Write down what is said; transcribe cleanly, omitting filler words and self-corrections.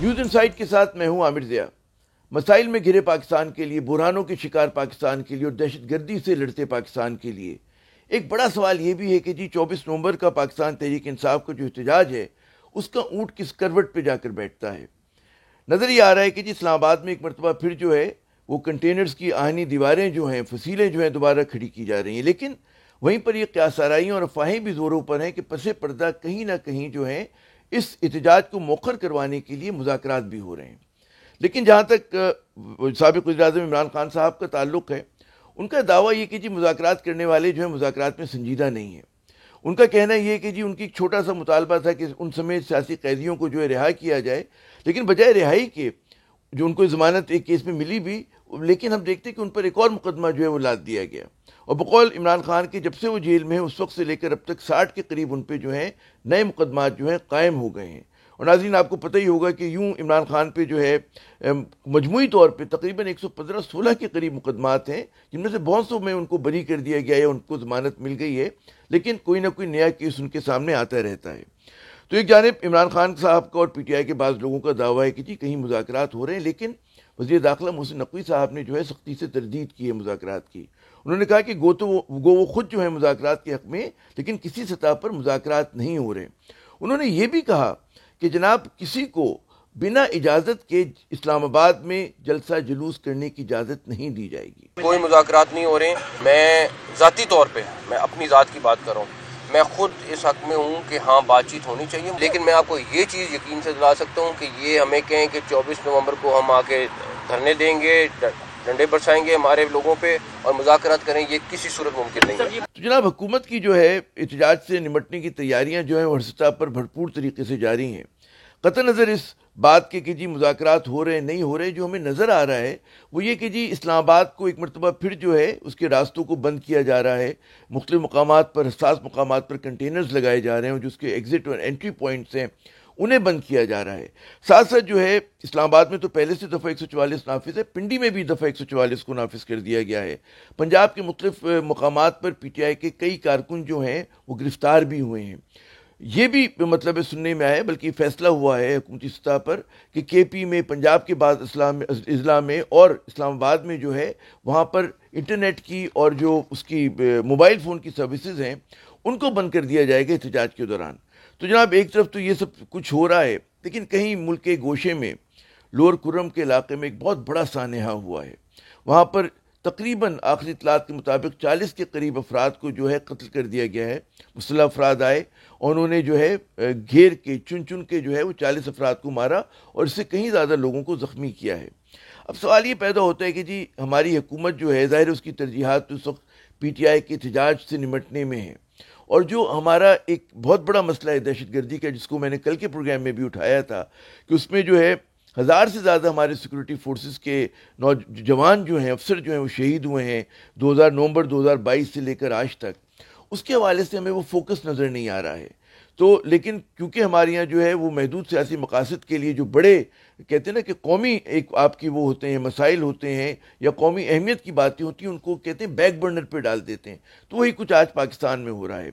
News insight کے ساتھ میں ہوں عامر ضیاء۔ مسائل میں گھرے پاکستان کے لیے، بحرانوں کے شکار پاکستان کے لیے اور دہشت گردی سے لڑتے پاکستان کے لیے ایک بڑا سوال یہ بھی ہے کہ 24 نومبر کا پاکستان تحریک انصاف کا جو احتجاج ہے اس کا اونٹ کس کروٹ پہ جا کر بیٹھتا ہے۔ نظر یہ آ رہا ہے کہ اسلام آباد میں ایک مرتبہ پھر جو ہے وہ کنٹینرز کی آہنی دیواریں جو ہیں، فصیلیں جو ہیں دوبارہ کھڑی کی جا رہی ہیں، لیکن وہیں پر یہ قیاس آرائیاں اور افواہیں بھی زوروں پر ہیں کہ پس پردہ کہیں نہ کہیں جو ہیں اس احتجاج کو مؤخر کروانے کے لیے مذاکرات بھی ہو رہے ہیں۔ لیکن جہاں تک سابق وزیر اعظم عمران خان صاحب کا تعلق ہے، ان کا دعویٰ یہ کہ مذاکرات کرنے والے جو ہیں مذاکرات میں سنجیدہ نہیں ہیں۔ ان کا کہنا یہ ہے کہ ان کی ایک چھوٹا سا مطالبہ تھا کہ ان سمیت سیاسی قیدیوں کو جو ہے رہا کیا جائے، لیکن بجائے رہائی کے جو ان کو ضمانت ایک کیس میں ملی بھی، لیکن ہم دیکھتے ہیں کہ ان پر ایک اور مقدمہ جو ہے وہ لاد دیا گیا، اور بقول عمران خان کے جب سے وہ جیل میں ہیں اس وقت سے لے کر اب تک 60 کے قریب ان پہ جو ہیں نئے مقدمات جو ہیں قائم ہو گئے ہیں۔ اور ناظرین آپ کو پتہ ہی ہوگا کہ یوں عمران خان پہ جو ہے مجموعی طور پہ تقریباً 115-16 کے قریب مقدمات ہیں، جن میں سے بہت سو میں ان کو بری کر دیا گیا ہے، ان کو ضمانت مل گئی ہے، لیکن کوئی نہ کوئی نیا کیس ان کے سامنے آتا رہتا ہے۔ تو ایک جانب عمران خان صاحب کا اور پی ٹی آئی کے بعض لوگوں کا دعویٰ ہے کہ کہیں مذاکرات ہو رہے ہیں، لیکن وزیر داخلہ محسن نقوی صاحب نے جو ہے سختی سے تردید کی ہے مذاکرات کی۔ انہوں نے کہا کہ وہ خود جو ہے مذاکرات کے حق میں، لیکن کسی سطح پر مذاکرات نہیں ہو رہے۔ انہوں نے یہ بھی کہا کہ جناب کسی کو بنا اجازت کے اسلام آباد میں جلسہ جلوس کرنے کی اجازت نہیں دی جائے گی۔ کوئی مذاکرات نہیں ہو رہے ہیں۔ میں ذاتی طور پہ میں اپنی ذات کی بات کر رہا ہوں، میں خود اس حق میں ہوں کہ ہاں بات چیت ہونی چاہیے، لیکن میں آپ کو یہ چیز یقین سے دلا سکتا ہوں کہ یہ ہمیں کہیں کہ 24 نومبر کو ہم آ کے دھرنے دیں گے، ڈنڈے برسائیں گے ہمارے لوگوں پہ اور مذاکرات کریں، یہ کسی صورت ممکن نہیں ہے۔ تو جناب حکومت کی جو ہے احتجاج سے نمٹنے کی تیاریاں جو ہیں ہر سطح پر بھرپور طریقے سے جاری ہیں۔ قطع نظر اس بات کے کہ مذاکرات ہو رہے نہیں ہو رہے، جو ہمیں نظر آ رہا ہے وہ یہ کہ اسلام آباد کو ایک مرتبہ پھر جو ہے اس کے راستوں کو بند کیا جا رہا ہے، مختلف مقامات پر، حساس مقامات پر کنٹینرز لگائے جا رہے ہیں، اور جو اس کے ایگزٹ اور انٹری پوائنٹس ہیں انہیں بند کیا جا رہا ہے۔ ساتھ ساتھ جو ہے اسلام آباد میں تو پہلے سے دفعہ 144 نافذ ہے، پنڈی میں بھی دفعہ 144 کو نافذ کر دیا گیا ہے۔ پنجاب کے مختلف مقامات پر پی ٹی آئی کے کئی کارکن جو ہیں وہ گرفتار بھی ہوئے ہیں۔ یہ بھی مطلب سننے میں آیا، بلکہ فیصلہ ہوا ہے حکومتی سطح پر کہ کے پی میں، پنجاب کے بعد اضلاع میں اور اسلام آباد میں جو ہے وہاں پر انٹرنیٹ کی اور جو اس کی موبائل فون کی سروسز ہیں ان کو بند کر دیا جائے گا احتجاج کے دوران۔ تو جناب ایک طرف تو یہ سب کچھ ہو رہا ہے، لیکن کہیں ملک کے گوشے میں لوور کرم کے علاقے میں ایک بہت بڑا سانحہ ہوا ہے۔ وہاں پر تقریباً آخری اطلاعات کے مطابق 40 کے قریب افراد کو جو ہے قتل کر دیا گیا ہے۔ مسلح افراد آئے اور انہوں نے جو ہے گھیر کے چن کے جو ہے وہ 40 افراد کو مارا اور اس سے کہیں زیادہ لوگوں کو زخمی کیا ہے۔ اب سوال یہ پیدا ہوتا ہے کہ ہماری حکومت جو ہے ظاہر اس کی ترجیحات اس وقت پی ٹی آئی کے احتجاج سے نمٹنے میں ہیں، اور جو ہمارا ایک بہت بڑا مسئلہ ہے دہشت گردی کا، جس کو میں نے کل کے پروگرام میں بھی اٹھایا تھا کہ اس میں جو ہے 1000 سے زیادہ ہمارے سیکورٹی فورسز کے نوجوان جو ہیں، افسر جو ہیں وہ شہید ہوئے ہیں 2000 نومبر 2022 سے لے کر آج تک۔ اس کے حوالے سے ہمیں وہ فوکس نظر نہیں آ رہا ہے۔ تو لیکن کیونکہ ہمارے یہاں جو ہے وہ محدود سیاسی مقاصد کے لیے جو بڑے کہتے ہیں نا کہ قومی ایک آپ کی وہ ہوتے ہیں مسائل ہوتے ہیں یا قومی اہمیت کی باتیں ہوتی ہیں، ان کو کہتے ہیں بیک برنر پہ ڈال دیتے ہیں، تو وہی کچھ آج پاکستان میں ہو رہا ہے۔